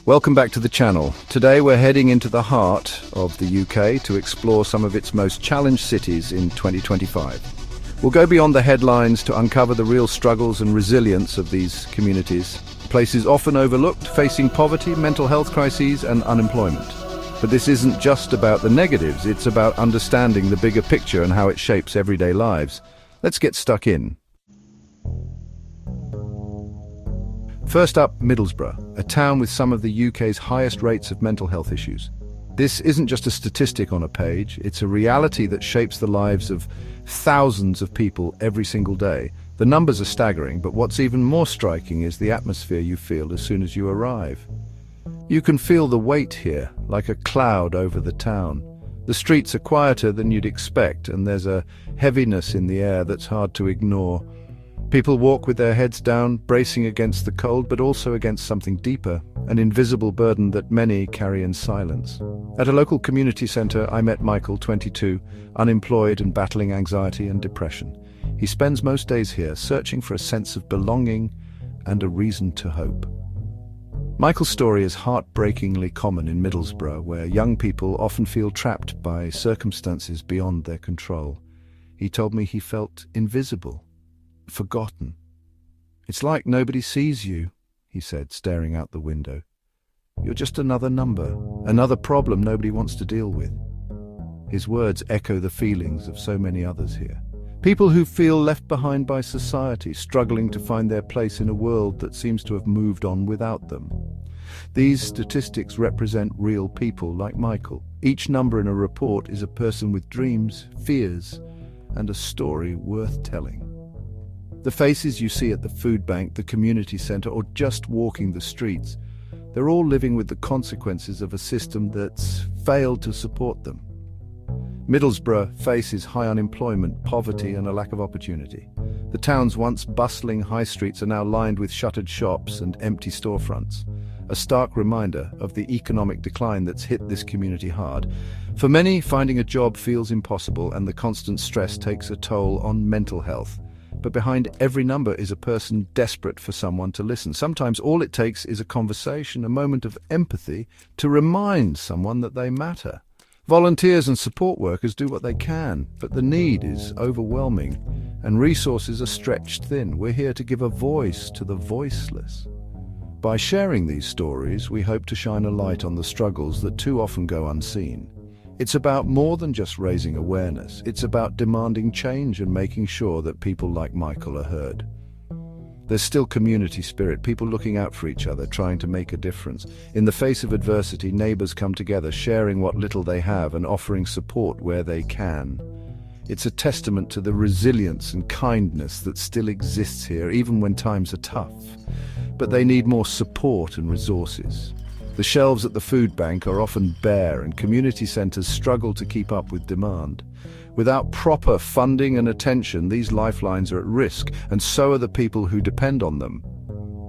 Welcome back to the channel. Today we're heading into the heart of the UK to explore some of its most challenged cities in 2025. We'll go beyond the headlines to uncover the real struggles and resilience of these communities, places often overlooked, facing poverty, mental health crises and unemployment. But this isn't just about the negatives, it's about understanding the bigger picture and how it shapes everyday lives. Let's get stuck in. First up, Middlesbrough, a town with some of the UK's highest rates of mental health issues. This isn't just a statistic on a page, it's a reality that shapes the lives of thousands of people every single day. The numbers are staggering, but what's even more striking is the atmosphere you feel as soon as you arrive. You can feel the weight here, like a cloud over the town. The streets are quieter than you'd expect, and there's a heaviness in the air that's hard to ignore. People walk with their heads down, bracing against the cold, but also against something deeper, an invisible burden that many carry in silence. At a local community centre, I met Michael, 22, unemployed and battling anxiety and depression. He spends most days here, searching for a sense of belonging and a reason to hope. Michael's story is heartbreakingly common in Middlesbrough, where young people often feel trapped by circumstances beyond their control. He told me he felt invisible, forgotten. "It's like nobody sees you," he said, staring out the window. "You're just another number, another problem nobody wants to deal with." His words echo the feelings of so many others here. People who feel left behind by society, struggling to find their place in a world that seems to have moved on without them. These statistics represent real people like Michael. Each number in a report is a person with dreams, fears, and a story worth telling. The faces you see at the food bank, the community centre, or just walking the streets, they're all living with the consequences of a system that's failed to support them. Middlesbrough faces high unemployment, poverty and a lack of opportunity. The town's once bustling high streets are now lined with shuttered shops and empty storefronts, a stark reminder of the economic decline that's hit this community hard. For many, finding a job feels impossible and the constant stress takes a toll on mental health. But behind every number is a person desperate for someone to listen. Sometimes all it takes is a conversation, a moment of empathy to remind someone that they matter. Volunteers and support workers do what they can, but the need is overwhelming and resources are stretched thin. We're here to give a voice to the voiceless. By sharing these stories, we hope to shine a light on the struggles that too often go unseen. It's about more than just raising awareness. It's about demanding change and making sure that people like Michael are heard. There's still community spirit, people looking out for each other, trying to make a difference. In the face of adversity, neighbours come together, sharing what little they have and offering support where they can. It's a testament to the resilience and kindness that still exists here, even when times are tough. But they need more support and resources. The shelves at the food bank are often bare and community centres struggle to keep up with demand. Without proper funding and attention, these lifelines are at risk, and so are the people who depend on them.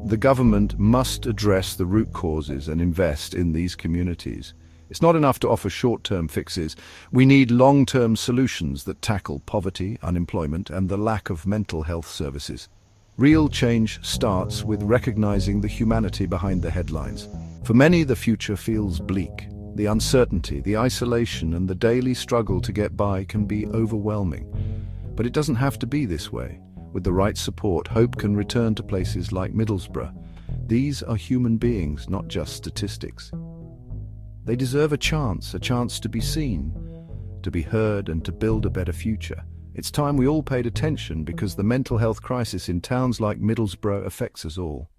The government must address the root causes and invest in these communities. It's not enough to offer short-term fixes. We need long-term solutions that tackle poverty, unemployment, and the lack of mental health services. Real change starts with recognizing the humanity behind the headlines. For many, the future feels bleak. The uncertainty, the isolation, and the daily struggle to get by can be overwhelming. But it doesn't have to be this way. With the right support, hope can return to places like Middlesbrough. These are human beings, not just statistics. They deserve a chance to be seen, to be heard, and to build a better future. It's time we all paid attention because the mental health crisis in towns like Middlesbrough affects us all.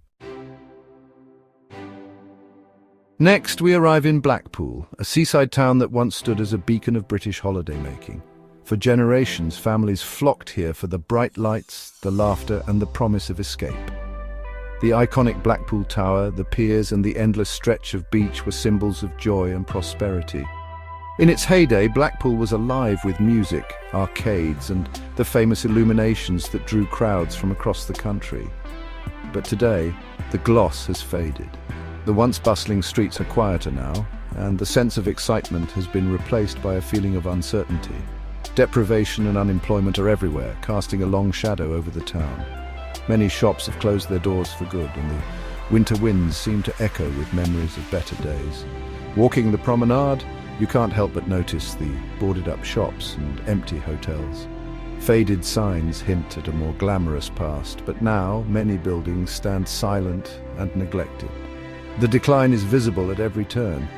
Next, we arrive in Blackpool, a seaside town that once stood as a beacon of British holidaymaking. For generations, families flocked here for the bright lights, the laughter, and the promise of escape. The iconic Blackpool Tower, the piers, and the endless stretch of beach were symbols of joy and prosperity. In its heyday, Blackpool was alive with music, arcades, and the famous illuminations that drew crowds from across the country. But today, the gloss has faded. The once bustling streets are quieter now, and the sense of excitement has been replaced by a feeling of uncertainty. Deprivation and unemployment are everywhere, casting a long shadow over the town. Many shops have closed their doors for good, and the Winter winds seem to echo with memories of better days. Walking the promenade, you can't help but notice the boarded-up shops and empty hotels. Faded signs hint at a more glamorous past, but now many buildings stand silent and neglected. The decline is visible at every turn,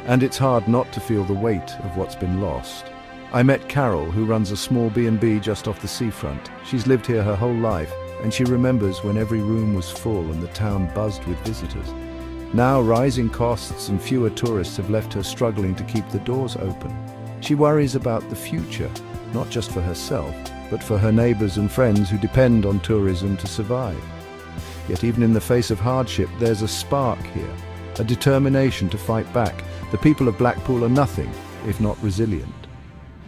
and it's hard not to feel the weight of what's been lost. I met Carol, who runs a small B&B just off the seafront. She's lived here her whole life, and she remembers when every room was full and the town buzzed with visitors. Now rising costs and fewer tourists have left her struggling to keep the doors open. She worries about the future, not just for herself, but for her neighbours and friends who depend on tourism to survive. Yet even in the face of hardship, there's a spark here, a determination to fight back. The people of Blackpool are nothing if not resilient.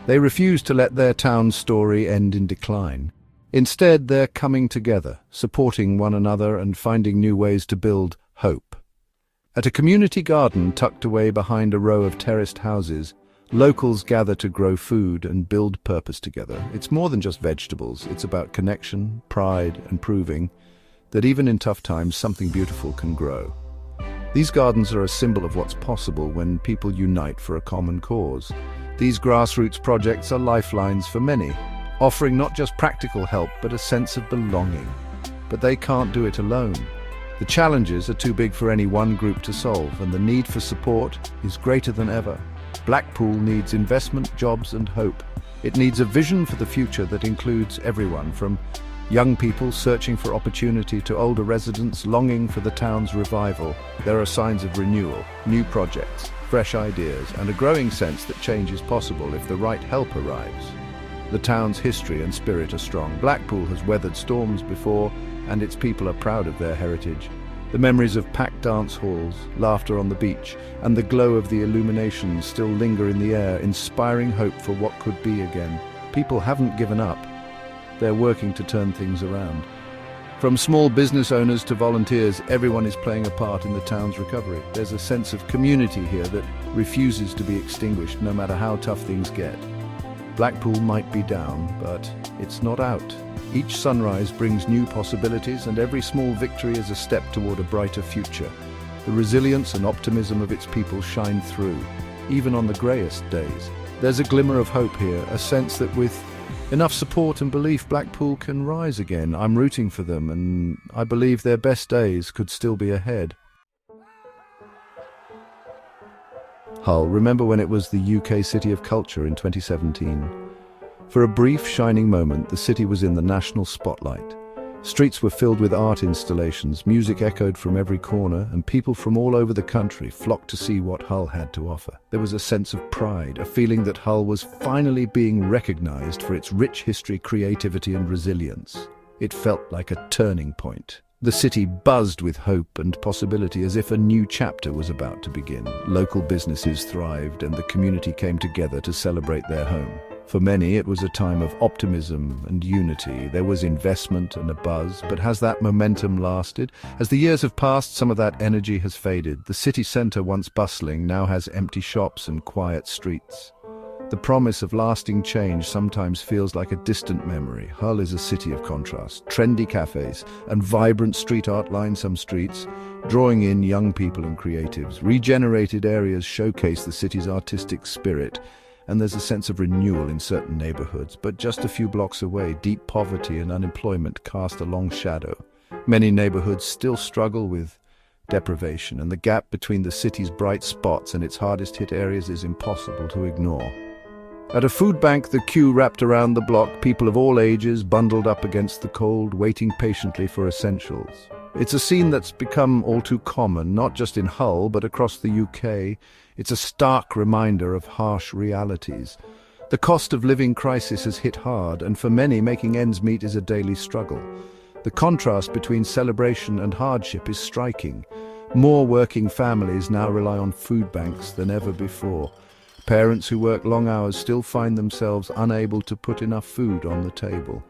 They refuse to let their town's story end in decline. Instead, they're coming together, supporting one another and finding new ways to build hope. At a community garden tucked away behind a row of terraced houses, locals gather to grow food and build purpose together. It's more than just vegetables. It's about connection, pride, and proving that even in tough times, something beautiful can grow. These gardens are a symbol of what's possible when people unite for a common cause. These grassroots projects are lifelines for many, offering not just practical help but a sense of belonging. But they can't do it alone. The challenges are too big for any one group to solve, and the need for support is greater than ever. Blackpool needs investment, jobs, and hope. It needs a vision for the future that includes everyone, from young people searching for opportunity to older residents longing for the town's revival. There are signs of renewal, new projects, fresh ideas, and a growing sense that change is possible if the right help arrives. The town's history and spirit are strong. Blackpool has weathered storms before, and its people are proud of their heritage. The memories of packed dance halls, laughter on the beach, and the glow of the illuminations still linger in the air, inspiring hope for what could be again. People haven't given up. They're working to turn things around. From small business owners to volunteers, everyone is playing a part in the town's recovery. There's a sense of community here that refuses to be extinguished no matter how tough things get. Blackpool might be down, but it's not out. Each sunrise brings new possibilities, and every small victory is a step toward a brighter future. The resilience and optimism of its people shine through, even on the greyest days. There's a glimmer of hope here, a sense that with enough support and belief, Blackpool can rise again. I'm rooting for them, and I believe their best days could still be ahead. Hull, remember when it was the UK City of Culture in 2017? For a brief, shining moment, the city was in the national spotlight. Streets were filled with art installations, music echoed from every corner, and people from all over the country flocked to see what Hull had to offer. There was a sense of pride, a feeling that Hull was finally being recognized for its rich history, creativity, and resilience. It felt like a turning point. The city buzzed with hope and possibility, as if a new chapter was about to begin. Local businesses thrived, and the community came together to celebrate their home. For many, it was a time of optimism and unity. There was investment and a buzz, but has that momentum lasted? As the years have passed, some of that energy has faded. The city centre, once bustling, now has empty shops and quiet streets. The promise of lasting change sometimes feels like a distant memory. Hull is a city of contrast. Trendy cafes and vibrant street art line some streets, drawing in young people and creatives. Regenerated areas showcase the city's artistic spirit, and there's a sense of renewal in certain neighborhoods. But just a few blocks away, deep poverty and unemployment cast a long shadow. Many neighborhoods still struggle with deprivation, and the gap between the city's bright spots and its hardest-hit areas is impossible to ignore. At a food bank, the queue wrapped around the block, people of all ages bundled up against the cold, waiting patiently for essentials. It's a scene that's become all too common, not just in Hull, but across the UK. It's a stark reminder of harsh realities. The cost of living crisis has hit hard, and for many, making ends meet is a daily struggle. The contrast between celebration and hardship is striking. More working families now rely on food banks than ever before. Parents who work long hours still find themselves unable to put enough food on the table.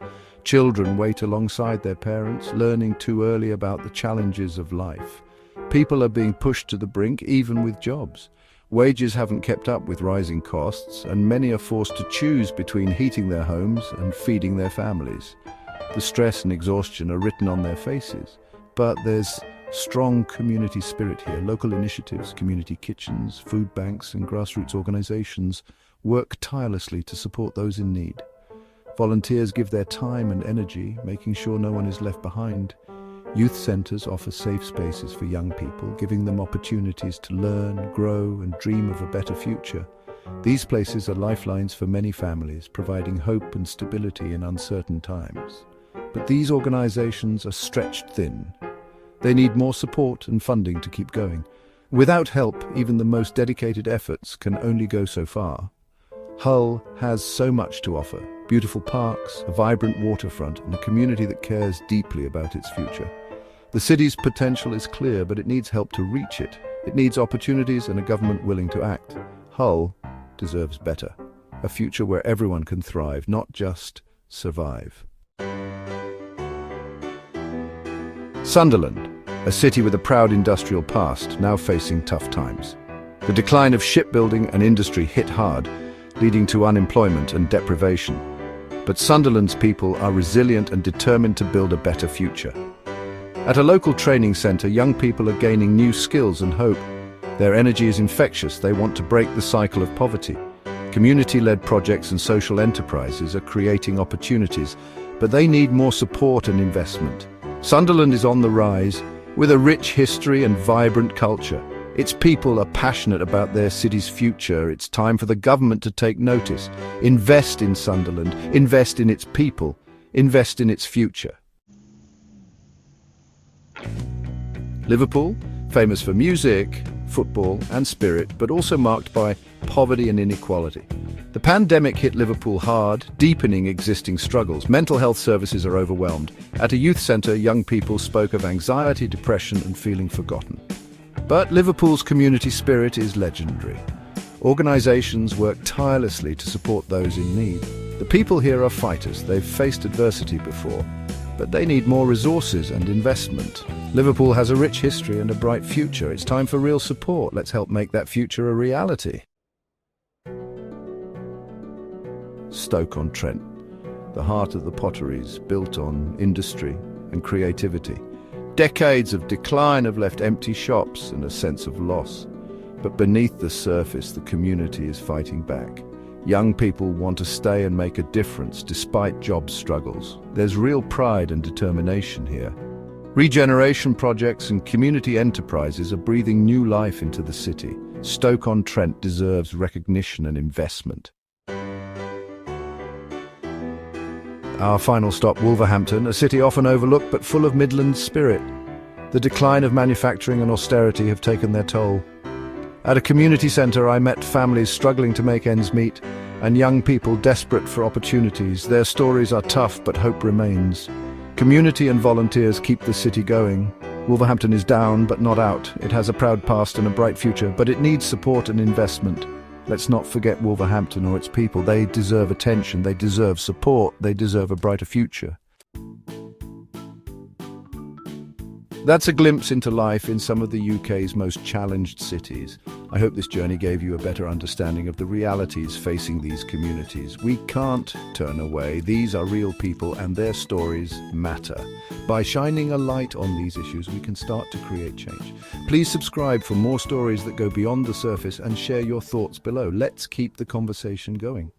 Children wait alongside their parents, learning too early about the challenges of life. People are being pushed to the brink, even with jobs. Wages haven't kept up with rising costs, and many are forced to choose between heating their homes and feeding their families. The stress and exhaustion are written on their faces, but there's Strong community spirit here. Local initiatives, community kitchens, food banks and grassroots organizations work tirelessly to support those in need. Volunteers give their time and energy, making sure no one is left behind. Youth centers offer safe spaces for young people, giving them opportunities to learn, grow and dream of a better future. These places are lifelines for many families, providing hope and stability in uncertain times. But these organizations are stretched thin. They need more support and funding to keep going. Without help, even the most dedicated efforts can only go so far. Hull has so much to offer: beautiful parks, a vibrant waterfront, and a community that cares deeply about its future. The city's potential is clear, but it needs help to reach it. It needs opportunities and a government willing to act. Hull deserves better. A future where everyone can thrive, not just survive. Sunderland, a city with a proud industrial past, now facing tough times. The decline of shipbuilding and industry hit hard, leading to unemployment and deprivation. But Sunderland's people are resilient and determined to build a better future. At a local training centre, young people are gaining new skills and hope. Their energy is infectious. They want to break the cycle of poverty. Community-led projects and social enterprises are creating opportunities, but they need more support and investment. Sunderland is on the rise, with a rich history and vibrant culture. Its people are passionate about their city's future. It's time for the government to take notice. Invest in Sunderland, invest in its people, invest in its future. Liverpool, famous for music, football and spirit, but also marked by poverty and inequality. The pandemic hit Liverpool hard, deepening existing struggles. Mental health services are overwhelmed. At a youth centre, young people spoke of anxiety, depression and feeling forgotten. But Liverpool's community spirit is legendary. Organisations work tirelessly to support those in need. The people here are fighters. They've faced adversity before, but they need more resources and investment. Liverpool has a rich history and a bright future. It's time for real support. Let's help make that future a reality. Stoke-on-Trent, the heart of the potteries, built on industry and creativity. Decades of decline have left empty shops and a sense of loss. But beneath the surface, the community is fighting back. Young people want to stay and make a difference despite job struggles. There's real pride and determination here. Regeneration projects and community enterprises are breathing new life into the city. Stoke-on-Trent deserves recognition and investment. Our final stop, Wolverhampton, a city often overlooked but full of Midland spirit. The decline of manufacturing and austerity have taken their toll. At a community centre, I met families struggling to make ends meet and young people desperate for opportunities. Their stories are tough, but hope remains. Community and volunteers keep the city going. Wolverhampton is down, but not out. It has a proud past and a bright future, but it needs support and investment. Let's not forget Wolverhampton or its people. They deserve attention, they deserve support, they deserve a brighter future. That's a glimpse into life in some of the UK's most challenged cities. I hope this journey gave you a better understanding of the realities facing these communities. We can't turn away. These are real people and their stories matter. By shining a light on these issues, we can start to create change. Please subscribe for more stories that go beyond the surface and share your thoughts below. Let's keep the conversation going.